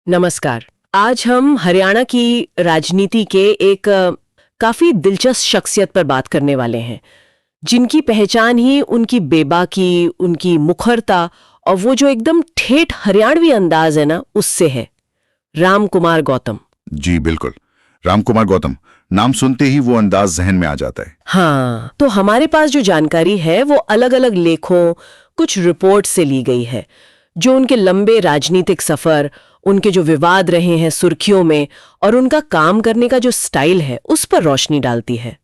नमस्कार। आज हम हरियाणा की राजनीति के एक काफी दिलचस्प शख्सियत पर बात करने वाले हैं, जिनकी पहचान ही उनकी बेबाकी, उनकी मुखरता और वो जो एकदम ठेठ हरियाणवी अंदाज है ना, उससे है। राम कुमार गौतम। जी बिल्कुल, राम कुमार गौतम नाम सुनते ही वो अंदाज जहन में आ जाता है। हाँ, तो हमारे पास जो जानकारी है वो अलग अलग लेखों, कुछ रिपोर्ट से ली गई है, जो उनके लंबे राजनीतिक सफर, उनके जो विवाद रहे हैं सुर्खियों में और उनका काम करने का जो स्टाइल है उस पर रोशनी डालती है।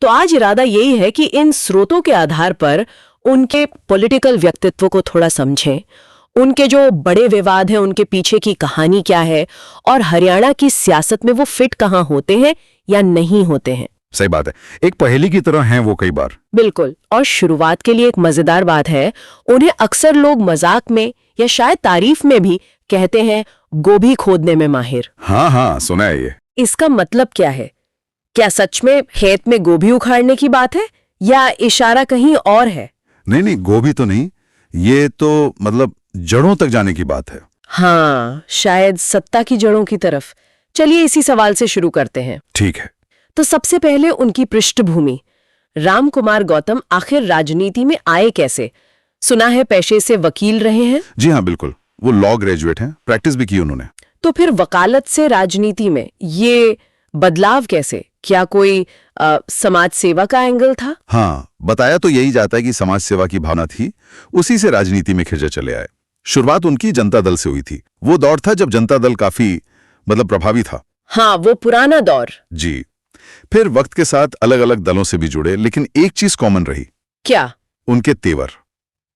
तो आज इरादा यही है कि इन स्रोतों के आधार पर उनके पॉलिटिकल व्यक्तित्व को थोड़ा समझें, उनके जो बड़े विवाद हैं उनके पीछे की कहानी क्या है और हरियाणा की सियासत में वो फिट कहाँ होते हैं या नहीं होते हैं। सही बात है, एक पहेली की तरह हैं वो कई बार। बिल्कुल। और शुरुआत के लिए एक मजेदार बात है, उन्हें अक्सर लोग मजाक में या शायद तारीफ में भी कहते हैं गोभी खोदने में माहिर। हाँ, सुना है ये। इसका मतलब क्या है? क्या सच में खेत में गोभी उखाड़ने की बात है या इशारा कहीं और है? नहीं, गोभी तो नहीं, ये तो मतलब जड़ों तक जाने की बात है। हाँ, शायद सत्ता की जड़ों की तरफ। चलिए इसी सवाल से शुरू करते हैं। ठीक है। तो सबसे पहले उनकी पृष्ठभूमि। राम कुमार गौतम आखिर राजनीति में आए कैसे? सुना है पेशे से वकील रहे हैं। जी हाँ बिल्कुल, वो लॉ ग्रेजुएट हैं, प्रैक्टिस भी की उन्होंने। तो फिर वकालत से राजनीति में ये बदलाव कैसे? क्या कोई समाज सेवा का एंगल था? हाँ, बताया तो यही जाता है कि समाज सेवा की भावना थी, उसी से राजनीति में खिंचे चले आए। शुरुआत उनकी जनता दल से हुई थी। वो दौर था जब जनता दल काफी प्रभावी था। हाँ, वो पुराना दौर। जी। फिर वक्त के साथ अलग अलग दलों से भी जुड़े, लेकिन एक चीज कॉमन रही। क्या? उनके तेवर,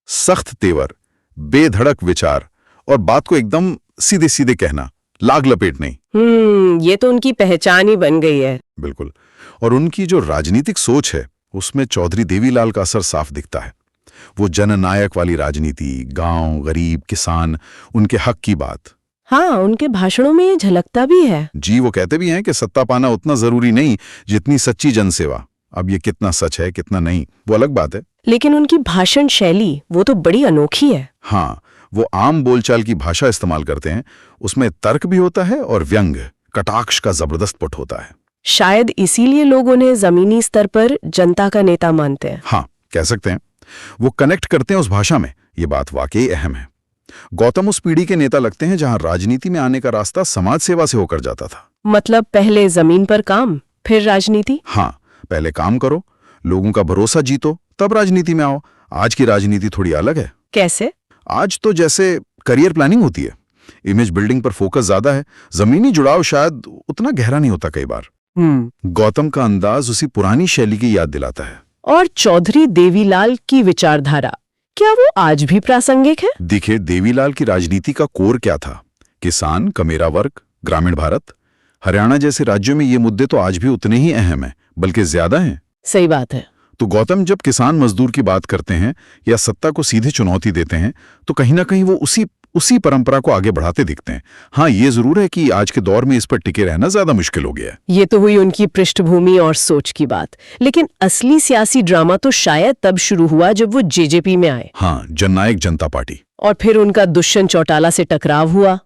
सख्त तेवर, बेधड़क विचार और बात को एकदम सीधे सीधे कहना, लाग लपेट नहीं। ये तो उनकी पहचान ही बन गई है। बिल्कुल। और उनकी जो राजनीतिक सोच है उसमें चौधरी देवीलाल का असर साफ दिखता है। वो जननायक वाली राजनीति, गांव, गरीब, किसान, उनके हक की बात। हाँ, उनके भाषणों में ये झलकता भी है। जी, वो कहते भी हैं कि सत्ता पाना उतना जरूरी नहीं जितनी सच्ची जनसेवा। अब ये कितना सच है कितना नहीं वो अलग बात है, लेकिन उनकी भाषण शैली वो तो बड़ी अनोखी है। हाँ, वो आम बोलचाल की भाषा इस्तेमाल करते हैं, उसमें तर्क भी होता है और व्यंग, कटाक्ष का जबरदस्त पुट होता है। शायद इसीलिए लोग उन्हें जमीनी स्तर पर जनता का नेता मानते हैं। हाँ, कह सकते हैं। वो कनेक्ट करते हैं उस भाषा में, ये बात वाकई अहम है। गौतम उस पीढ़ी के नेता लगते हैं जहां राजनीति में आने का रास्ता समाज सेवा से होकर जाता था। मतलब पहले जमीन पर काम, फिर राजनीति। हाँ, पहले काम करो, लोगों का भरोसा जीतो, तब राजनीति में आओ। आज की राजनीति थोड़ी अलग है। कैसे? आज तो जैसे करियर प्लानिंग होती है, इमेज बिल्डिंग पर फोकस ज्यादा है, जमीनी जुड़ाव शायद उतना गहरा नहीं होता कई बार। गौतम का अंदाज उसी पुरानी शैली की याद दिलाता है। और चौधरी देवीलाल की विचारधारा, क्या वो आज भी प्रासंगिक है? देखिए, देवीलाल की राजनीति का कोर क्या था? किसान, कमेरा वर्ग, ग्रामीण भारत। हरियाणा जैसे राज्यों में ये मुद्दे तो आज भी उतने ही अहम हैं, बल्कि ज्यादा हैं। सही बात है। तो गौतम जब किसान मजदूर की बात करते हैं या सत्ता को सीधे चुनौती देते हैं, तो कहीं ना कहीं वो उसी परंपरा को आगे बढ़ाते दिखते हैं। हाँ, ये जरूर है कि आज के दौर में इस पर टिके रहना ज्यादा मुश्किल हो गया है। ये तो हुई उनकी पृष्ठभूमि और सोच की बात, लेकिन असली सियासी ड्रामा तो शायद तब शुरू हुआ जब वो जेजेपी में आए। हाँ, जननायक जनता पार्टी। और फिर उनका दुष्यंत चौटाला से टकराव हुआ।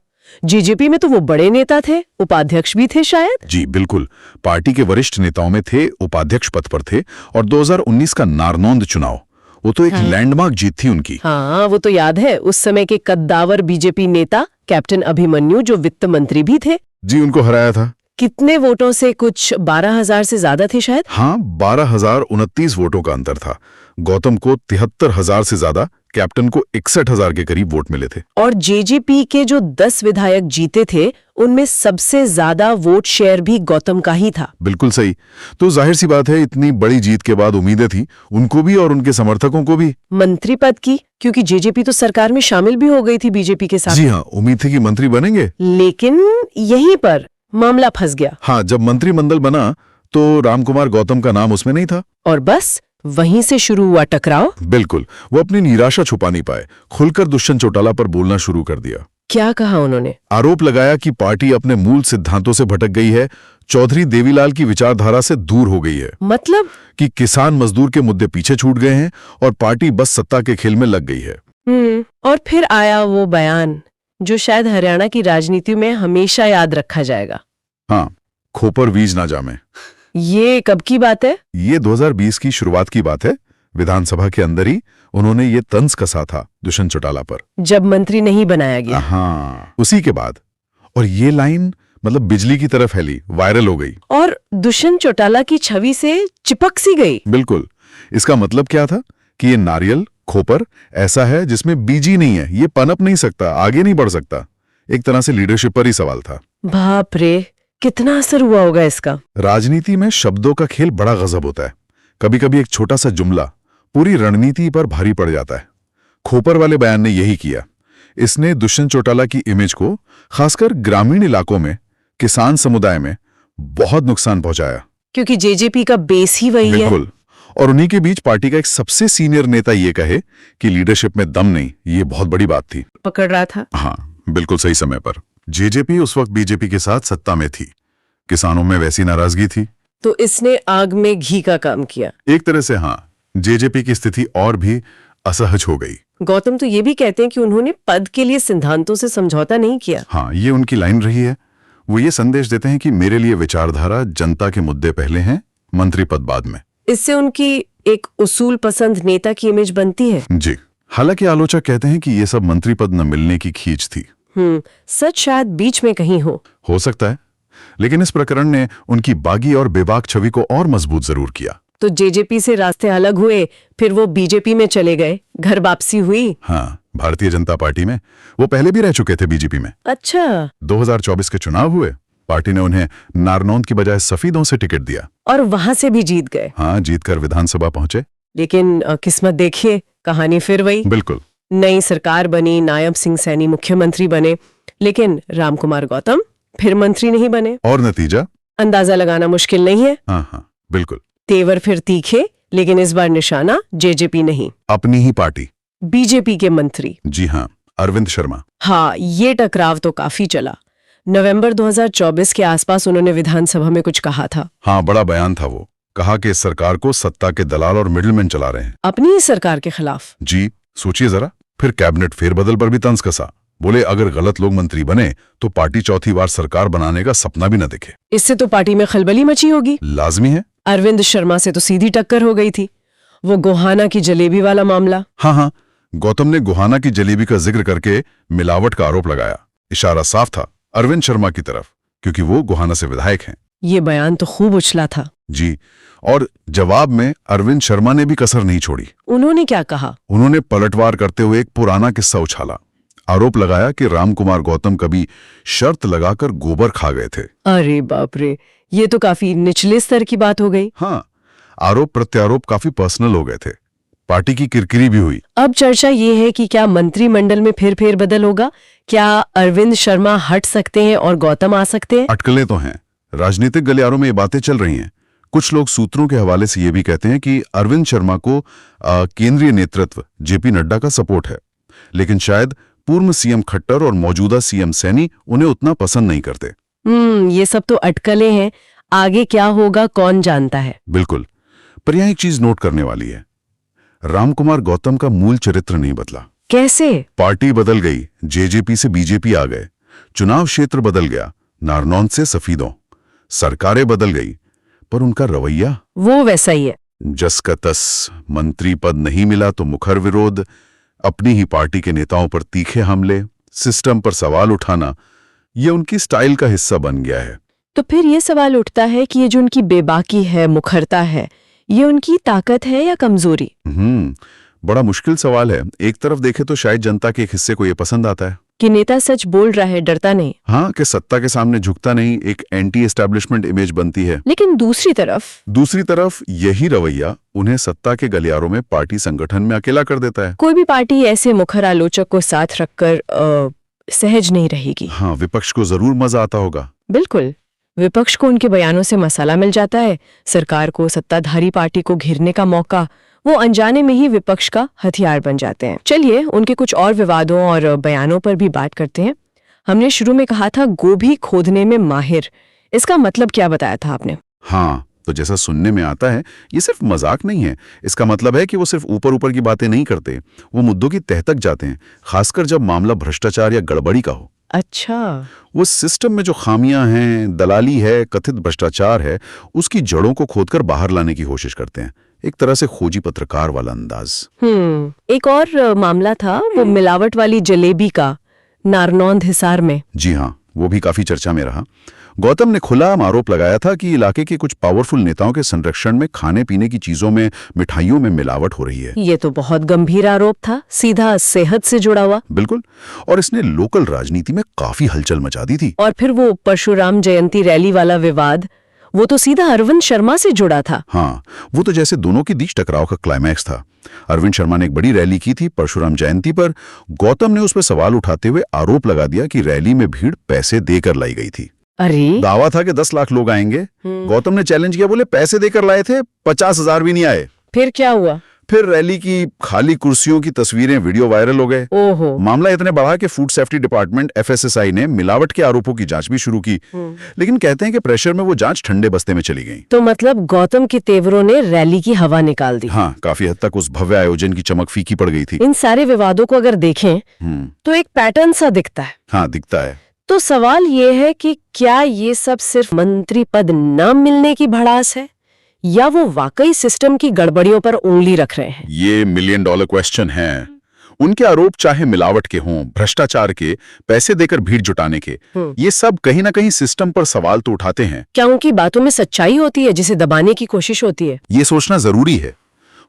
जेजेपी में तो वो बड़े नेता थे, उपाध्यक्ष भी थे शायद। जी बिल्कुल, पार्टी के वरिष्ठ नेताओं में थे, उपाध्यक्ष पद पर थे। और 2019 का नारनौंद चुनाव, वो तो एक लैंडमार्क जीत थी उनकी। हाँ, वो तो याद है। उस समय के कद्दावर बीजेपी नेता कैप्टन अभिमन्यु, जो वित्त मंत्री भी थे, जी, उनको हराया था। कितने वोटों से? कुछ 12,000 से ज्यादा थे शायद। हाँ, 12,029 वोटों का अंतर था। गौतम को 73,000 से ज्यादा, कैप्टन को 61,000 के करीब वोट मिले थे। और जेजेपी के जो 10 विधायक जीते थे, उनमें सबसे ज्यादा वोट शेयर भी गौतम का ही था। बिल्कुल सही। तो जाहिर सी बात है, इतनी बड़ी जीत के बाद उम्मीदें थी उनको भी और उनके समर्थकों को भी मंत्री पद की, क्योंकि जेजेपी तो सरकार में शामिल भी हो गई थी बीजेपी के साथ। जी हाँ, उम्मीद थी कि मंत्री बनेंगे। लेकिन यहीं पर मामला फंस गया। हाँ, जब मंत्रिमंडल बना तो रामकुमार गौतम का नाम उसमें नहीं था। और बस वहीं से शुरू हुआ टकराव। बिल्कुल, वो अपनी निराशा छुपा नहीं पाए, खुलकर दुष्यंत चौटाला पर बोलना शुरू कर दिया। क्या कहा उन्होंने? आरोप लगाया कि पार्टी अपने मूल सिद्धांतों से भटक गई है, चौधरी देवीलाल की विचारधारा से दूर हो गई है। मतलब कि किसान मजदूर के मुद्दे पीछे छूट गए हैं और पार्टी बस सत्ता के खेल में लग गई है। और फिर आया वो बयान जो शायद हरियाणा की राजनीति में हमेशा याद रखा जाएगा। हाँ, खोपर बीज ना जामे। ये कब की बात है? ये 2020 की शुरुआत की बात है। विधानसभा के अंदर ही उन्होंने ये तंज कसा था दुष्यंत चौटाला पर, जब मंत्री नहीं बनाया गया। हाँ, उसी के बाद। और ये लाइन मतलब बिजली की तरह फैली, वायरल हो गई और दुष्यंत चौटाला की छवि से चिपक सी गई। बिल्कुल। इसका मतलब क्या था कि ये नारियल खोपर ऐसा है जिसमें बीज ही नहीं है, ये पनप नहीं सकता, आगे नहीं बढ़ सकता। एक तरह से लीडरशिप पर ही सवाल था। बाप रे, कितना असर हुआ होगा इसका। राजनीति में शब्दों का खेल बड़ा गजब होता है। कभी कभी एक छोटा सा जुमला पूरी रणनीति पर भारी पड़ जाता है। खोपर वाले बयान ने यही किया। इसने दुष्यंत चौटाला की इमेज को खासकर ग्रामीण इलाकों में किसान समुदाय में बहुत नुकसान पहुंचाया, क्योंकि जेजेपी का बेस ही वही है। बिल्कुल। और उन्हीं के बीच पार्टी का एक सबसे सीनियर नेता ये कहे कि लीडरशिप में दम नहीं, ये बहुत बड़ी बात थी। पकड़ रहा था। हाँ, बिल्कुल सही समय पर। जेजेपी उस वक्त बीजेपी के साथ सत्ता में थी, किसानों में वैसी नाराजगी थी, तो इसने आग में घी का काम किया। एक तरह से। हाँ, जेजेपी की स्थिति और भी असहज हो गई। गौतम तो ये भी कहते हैं कि उन्होंने पद के लिए सिद्धांतों से समझौता नहीं किया। हाँ, ये उनकी लाइन रही है। वो ये संदेश देते हैं कि मेरे लिए विचारधारा, जनता के मुद्दे पहले हैं, मंत्री पद बाद में। इससे उनकी एक उसूल पसंद नेता की इमेज बनती है। जी। हालांकि आलोचक कहते हैं कि ये सब मंत्री पद न मिलने की खींच थी। सच शायद बीच में कहीं हो सकता है, लेकिन इस प्रकरण ने उनकी बागी और बेबाक छवि को और मजबूत जरूर किया। तो जेजेपी से रास्ते अलग हुए, फिर वो बीजेपी में चले गए, घर वापसी हुई। हाँ, भारतीय जनता पार्टी में। वो पहले भी रह चुके थे बीजेपी में। अच्छा। 2024 के चुनाव हुए, पार्टी ने उन्हें नारनौंद की बजाय सफीदों से टिकट दिया और वहां से भी जीत गए। हाँ, जीतकर विधानसभा पहुंचे। लेकिन किस्मत देखिए, कहानी फिर वही। बिल्कुल। नई सरकार बनी, नायब सिंह सैनी मुख्यमंत्री बने, लेकिन रामकुमार गौतम फिर मंत्री नहीं बने। और नतीजा अंदाजा लगाना मुश्किल नहीं है। हाँ, बिल्कुल। तेवर फिर तीखे, लेकिन इस बार निशाना जेजेपी नहीं, अपनी ही पार्टी, बीजेपी के मंत्री। जी हाँ, अरविंद शर्मा। हाँ, ये टकराव तो काफी चला। नवंबर 2024 के आसपास उन्होंने विधानसभा में कुछ कहा था। हाँ, बड़ा बयान था वो। कहा कि इस सरकार को सत्ता के दलाल और मिडलमैन चला रहे हैं। अपनी ही सरकार के खिलाफ। जी, सोचिए जरा। फिर कैबिनेट फेरबदल पर भी तंज कसा। बोले अगर गलत लोग मंत्री बने तो पार्टी चौथी बार सरकार बनाने का सपना भी न देखे। इससे तो पार्टी में खलबली मची होगी। लाजमी है। अरविंद शर्मा से तो सीधी टक्कर हो गई थी। वो गोहाना की जलेबी वाला मामला। हाँ, गौतम ने गोहाना की जलेबी का जिक्र करके मिलावट का आरोप लगाया। इशारा साफ था अरविंद शर्मा की तरफ, क्योंकि वो गोहाना से विधायक हैं। ये बयान तो खूब उछला था। जी। और जवाब में अरविंद शर्मा ने भी कसर नहीं छोड़ी। उन्होंने क्या कहा? उन्होंने पलटवार करते हुए एक पुराना किस्सा उछाला। आरोप लगाया कि रामकुमार गौतम कभी शर्त लगाकर गोबर खा गए थे। अरे बाप रे, ये तो काफी निचले स्तर की बात हो गई। हाँ, आरोप प्रत्यारोप काफी पर्सनल हो गए थे। पार्टी की किरकिरी भी हुई। अब चर्चा ये है कि क्या मंत्रिमंडल में फिर फेरबदल होगा? क्या अरविंद शर्मा हट सकते हैं और गौतम आ सकते हैं? अटकलें तो हैं। राजनीतिक गलियारों में ये बातें चल रही हैं। कुछ लोग सूत्रों के हवाले से ये भी कहते हैं कि अरविंद शर्मा को केंद्रीय नेतृत्व जेपी नड्डा का सपोर्ट है, लेकिन शायद पूर्व सीएम खट्टर और मौजूदा सीएम सैनी उन्हें उतना पसंद नहीं करते। ये सब तो अटकलें हैं। आगे क्या होगा कौन जानता है। बिल्कुल। पर यहां एक चीज नोट करने वाली है। रामकुमार गौतम का मूल चरित्र नहीं बदला। कैसे? पार्टी बदल गई, जेजेपी से बीजेपी आ गए, चुनाव क्षेत्र बदल गया, नारनौंद से सफीदों, सरकारें बदल गई, पर उनका रवैया वो वैसा ही है। जस का तस। मंत्री पद नहीं मिला तो मुखर विरोध, अपनी ही पार्टी के नेताओं पर तीखे हमले, सिस्टम पर सवाल उठाना, ये उनकी स्टाइल का हिस्सा बन गया है। तो फिर ये सवाल उठता है कि ये जो उनकी बेबाकी है, मुखरता है, ये उनकी ताकत है या कमजोरी? बड़ा मुश्किल सवाल है। एक तरफ देखे तो शायद जनता के एक हिस्से को ये पसंद आता है कि नेता सच बोल रहा है, डरता नहीं। हाँ, कि सत्ता के सामने झुकता नहीं, एक एंटी एस्टैब्लिशमेंट इमेज बनती है। लेकिन दूसरी तरफ यही रवैया उन्हें सत्ता के गलियारों में पार्टी संगठन में अकेला कर देता है। कोई भी पार्टी ऐसे मुखर आलोचक को साथ रखकर सहज नहीं रहेगी। हाँ, विपक्ष को जरूर मजा आता होगा। बिल्कुल, विपक्ष को उनके बयानों से मसाला मिल जाता है, सरकार को, सत्ताधारी पार्टी को घेरने का मौका। वो अनजाने में ही विपक्ष का हथियार बन जाते हैं। चलिए उनके कुछ और विवादों और बयानों पर भी बात करते हैं। हमने शुरू में कहा था गोभी खोदने में माहिर। इसका मतलब क्या बताया था आपने? हाँ, तो जैसा सुनने में आता है, ये सिर्फ मजाक नहीं है। इसका मतलब है कि वो सिर्फ ऊपर ऊपर की बातें नहीं करते, वो मुद्दों की तह तक जाते हैं, खासकर जब मामला भ्रष्टाचार या गड़बड़ी का हो। अच्छा। वो सिस्टम में जो खामियां हैं, दलाली है, कथित भ्रष्टाचार है, उसकी जड़ों को खोदकर बाहर लाने की कोशिश करते हैं। एक तरह से खोजी पत्रकार वाला अंदाज। एक और मामला था, वो मिलावट वाली जलेबी का, नारनौंद हिसार में। जी हाँ, वो भी काफी चर्चा में रहा। गौतम ने खुला आरोप लगाया था कि इलाके के कुछ पावरफुल नेताओं के संरक्षण में खाने पीने की चीजों में, मिठाइयों में मिलावट हो रही है। ये तो बहुत गंभीर आरोप था, सीधा सेहत से जुड़ा हुआ। बिल्कुल, और इसने लोकल राजनीति में काफी हलचल मचा दी थी। और फिर वो परशुराम जयंती रैली वाला विवाद, वो तो सीधा अरविंद शर्मा से जुड़ा था। हाँ, वो तो जैसे दोनों के बीच टकराव का क्लाइमैक्स था। अरविंद शर्मा ने एक बड़ी रैली की थी परशुराम जयंती पर। गौतम ने उस पर सवाल उठाते हुए आरोप लगा दिया कि रैली में भीड़ पैसे देकर लाई गई थी। अरे, दावा था कि 10 लाख लोग आएंगे। गौतम ने चैलेंज किया, बोले पैसे देकर लाए थे, 50,000 भी नहीं आए। फिर क्या हुआ? फिर रैली की खाली कुर्सियों की तस्वीरें, वीडियो वायरल हो गए। ओहो। मामला इतने बढ़ा कि फूड सेफ्टी डिपार्टमेंट FSSAI ने मिलावट के आरोपों की जांच भी शुरू की। लेकिन कहते हैं कि प्रेशर में वो जांच ठंडे बस्ते में चली गई। तो मतलब गौतम के तेवरों ने रैली की हवा निकाल दी। हाँ, काफी हद तक उस भव्य आयोजन की चमक फीकी पड़ गई थी। इन सारे विवादों को अगर देखें तो एक पैटर्न सा दिखता है। हाँ, दिखता है। तो सवाल ये है कि क्या ये सब सिर्फ मंत्री पद न मिलने की भड़ास है, या वो वाकई सिस्टम की गड़बड़ियों पर उंगली रख रहे हैं? ये $1 मिलियन क्वेश्चन है। उनके आरोप चाहे मिलावट के हों, भ्रष्टाचार के, पैसे देकर भीड़ जुटाने के, ये सब कहीं ना कहीं सिस्टम पर सवाल तो उठाते हैं। क्या उनकी बातों में सच्चाई होती है जिसे दबाने की कोशिश होती है? ये सोचना जरूरी है।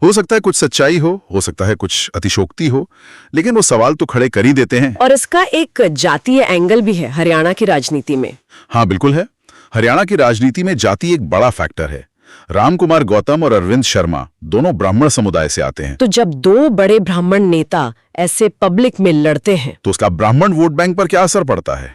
हो सकता है कुछ सच्चाई हो सकता है कुछ अतिशोक्ति हो, लेकिन वो सवाल तो खड़े कर ही देते हैं। और इसका एक जातीय एंगल भी है हरियाणा की राजनीति में। हाँ, बिल्कुल है। हरियाणा की राजनीति में जाति एक बड़ा फैक्टर है। रामकुमार गौतम और अरविंद शर्मा दोनों ब्राह्मण समुदाय से आते हैं। तो जब दो बड़े ब्राह्मण नेता ऐसे पब्लिक में लड़ते हैं तो उसका ब्राह्मण वोट बैंक पर क्या असर पड़ता है?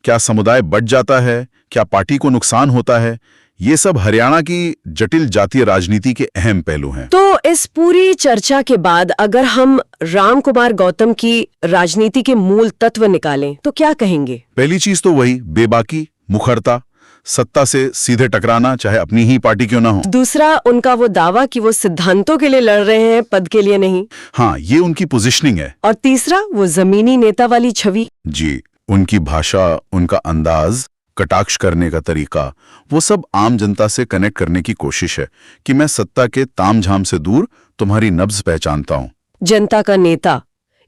क्या समुदाय बढ़ जाता है? क्या पार्टी को नुकसान होता है? ये सब हरियाणा की जटिल जातीय राजनीति के अहम पहलू हैं। तो इस पूरी चर्चा के बाद अगर हम रामकुमार गौतम की राजनीति के मूल तत्व निकालें तो क्या कहेंगे? पहली चीज तो वही बेबाकी, मुखरता, सत्ता से सीधे टकराना, चाहे अपनी ही पार्टी क्यों ना हो। दूसरा, उनका वो दावा कि वो सिद्धांतों के लिए लड़ रहे हैं, पद के लिए नहीं। हाँ, ये उनकी पोजीशनिंग है। और तीसरा, वो जमीनी नेता वाली छवि। जी, उनकी भाषा, उनका अंदाज, कटाक्ष करने का तरीका, वो सब आम जनता से कनेक्ट करने की कोशिश है कि मैं सत्ता के तामझाम से दूर तुम्हारी नब्ज पहचानता हूं। जनता का नेता,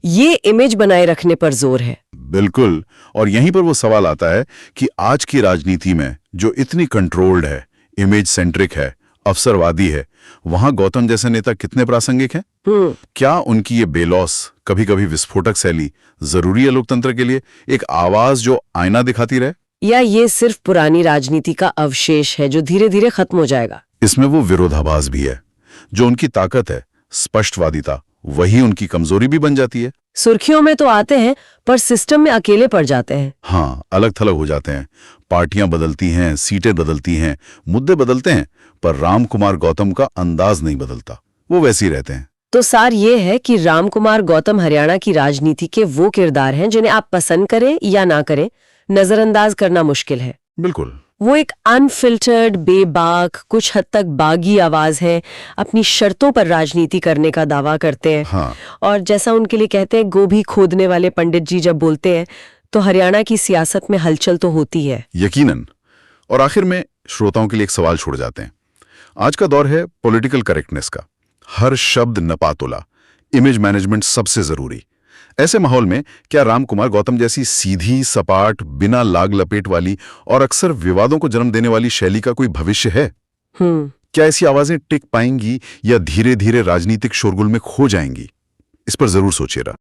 ये इमेज बनाए रखने पर जोर है। बिल्कुल, और यहीं पर वो सवाल आता है कि आज की राजनीति में जो इतनी कंट्रोल्ड है, इमेज सेंट्रिक है, अवसरवादी है, वहां गौतम जैसे नेता कितने प्रासंगिक हैं? क्या उनकी ये बेलौस, कभी कभी विस्फोटक शैली जरूरी है लोकतंत्र के लिए? एक आवाज जो आईना दिखाती रहे? या ये सिर्फ पुरानी राजनीति का अवशेष है जो धीरे धीरे खत्म हो जाएगा? इसमें वो विरोधाभास भी है। जो उनकी ताकत है, स्पष्टवादिता, वही उनकी कमजोरी भी बन जाती है। सुर्खियों में तो आते हैं पर सिस्टम में अकेले पड़ जाते हैं। हाँ, अलग थलग हो जाते हैं। पार्टियां बदलती हैं, सीटें बदलती हैं, मुद्दे बदलते हैं, पर रामकुमार गौतम का अंदाज नहीं बदलता, वो वैसे ही रहते हैं। तो सार ये है कि रामकुमार गौतम हरियाणा की राजनीति के वो किरदार हैं जिन्हें आप पसंद करें या ना करें, नजरअंदाज करना मुश्किल है। बिल्कुल, वो एक अनफिल्टर्ड, बेबाक, कुछ हद तक बागी आवाज है, अपनी शर्तों पर राजनीति करने का दावा करते हैं। हाँ। और जैसा उनके लिए कहते हैं, गोभी खोदने वाले पंडित जी जब बोलते हैं तो हरियाणा की सियासत में हलचल तो होती है। यकीनन। और आखिर में श्रोताओं के लिए एक सवाल छोड़ जाते हैं। आज का दौर है पॉलिटिकल करेक्टनेस का, हर शब्द नपातुला, इमेज मैनेजमेंट सबसे जरूरी। ऐसे माहौल में क्या रामकुमार गौतम जैसी सीधी, सपाट, बिना लाग लपेट वाली और अक्सर विवादों को जन्म देने वाली शैली का कोई भविष्य है? क्या ऐसी आवाजें टिक पाएंगी या धीरे धीरे राजनीतिक शोरगुल में खो जाएंगी? इस पर जरूर सोचिएगा।